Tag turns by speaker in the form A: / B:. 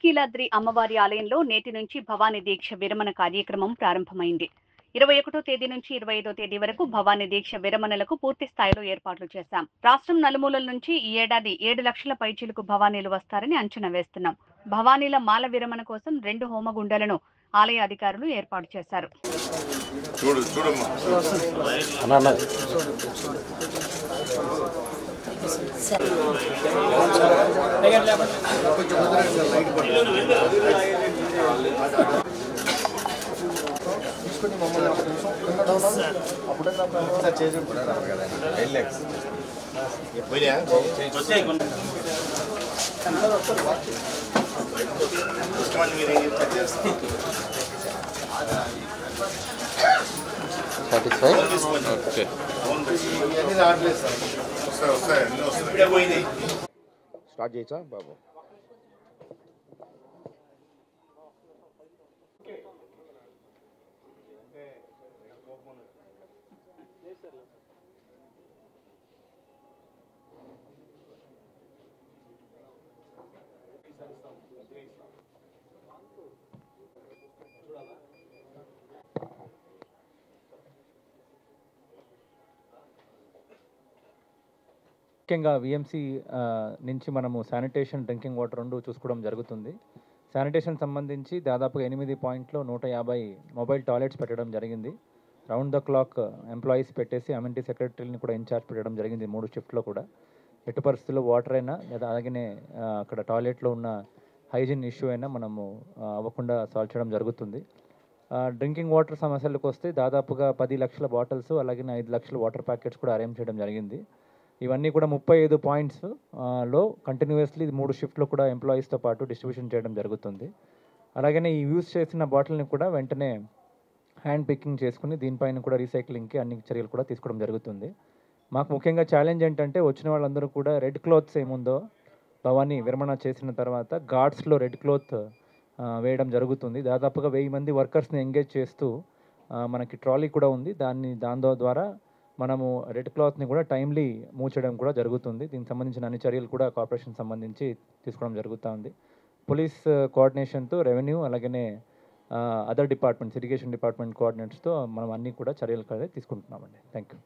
A: ఇంద్రకీలాద్రి అమ్మవారి ఆలయంలో నేటి నుంచి భవానీ దీక్ష విరమణ కార్యక్రమం ప్రారంభమైంది. 21వ తేదీ నుంచి 25వ తేదీ వరకు భవానీ దీక్ష విరమణలకు పూర్తి స్థాయిలో ఏర్పాట్లు చేశాం. రాష్ట్రం నలుమూలల నుంచి ఈ ఏడాది 7 లక్షల పైచిలుకు భవానీలు వస్తారని అంచనా వేస్తున్నాం. భవానీల మాల విరమణ కోసం 2 హోమగుండాలను ఆలయ అధికారులు ఏర్పాటు చేశారు.
B: స్టార్ట్ చేయొచ్చా బాబు?
C: ముఖ్యంగా విఎంసీ నుంచి మనము శానిటేషన్, డ్రింకింగ్ వాటర్ రెండు చూసుకోవడం జరుగుతుంది. శానిటేషన్ సంబంధించి దాదాపుగా 8 పాయింట్లో 150 మొబైల్ టాయిలెట్స్ పెట్టడం జరిగింది. రౌండ్ ద క్లాక్ ఎంప్లాయీస్ పెట్టేసి అమ్యూనిటీ సెక్రటరీని కూడా ఇన్ఛార్జ్ పెట్టడం జరిగింది 3 షిఫ్ట్లో కూడా. ఎటు పరిస్థితుల్లో వాటర్ అయినా లేదా అలాగనే అక్కడ టాయిలెట్లో ఉన్న హైజీన్ ఇష్యూ అయినా మనము అవ్వకుండా సాల్వ్ చేయడం జరుగుతుంది. డ్రింకింగ్ వాటర్ సమస్యలకు వస్తే దాదాపుగా 10 లక్షల బాటిల్స్ అలాగే 5 లక్షల వాటర్ ప్యాకెట్స్ కూడా అరేంజ్ చేయడం జరిగింది. ఇవన్నీ కూడా 35 పాయింట్స్ లో కంటిన్యూస్లీ 3 షిఫ్ట్లో కూడా ఎంప్లాయీస్తో పాటు డిస్ట్రిబ్యూషన్ చేయడం జరుగుతుంది. అలాగనే ఈ యూజ్ చేసిన బాటిల్ని కూడా వెంటనే హ్యాండ్ పికింగ్ చేసుకుని దీనిపైన కూడా రీసైక్లింగ్కి అన్ని చర్యలు కూడా తీసుకోవడం జరుగుతుంది. మాకు ముఖ్యంగా ఛాలెంజ్ ఏంటంటే వచ్చిన వాళ్ళందరూ కూడా రెడ్ క్లాత్స్ ఏముందో భవానీ విరమణ చేసిన తర్వాత గార్డ్స్లో రెడ్ క్లాత్ వేయడం జరుగుతుంది. దాదాపుగా 1000 మంది వర్కర్స్ని ఎంగేజ్ చేస్తూ మనకి ట్రాలీ కూడా ఉంది. దాని ద్వారా మనము రెడ్ క్లాత్ని కూడా టైమ్లీ మూవ్ చేయడం కూడా జరుగుతుంది. దీనికి సంబంధించిన అన్ని చర్యలు కూడా కార్పొరేషన్ సంబంధించి తీసుకోవడం జరుగుతూ ఉంది. పోలీస్ కోఆర్డినేషన్తో రెవెన్యూ అలాగనే అదర్ డిపార్ట్మెంట్స్, ఇరిగేషన్ డిపార్ట్మెంట్ కోఆర్డినేట్స్తో మనం అన్నీ కూడా చర్యలు తీసుకుంటున్నామండి. Thank you.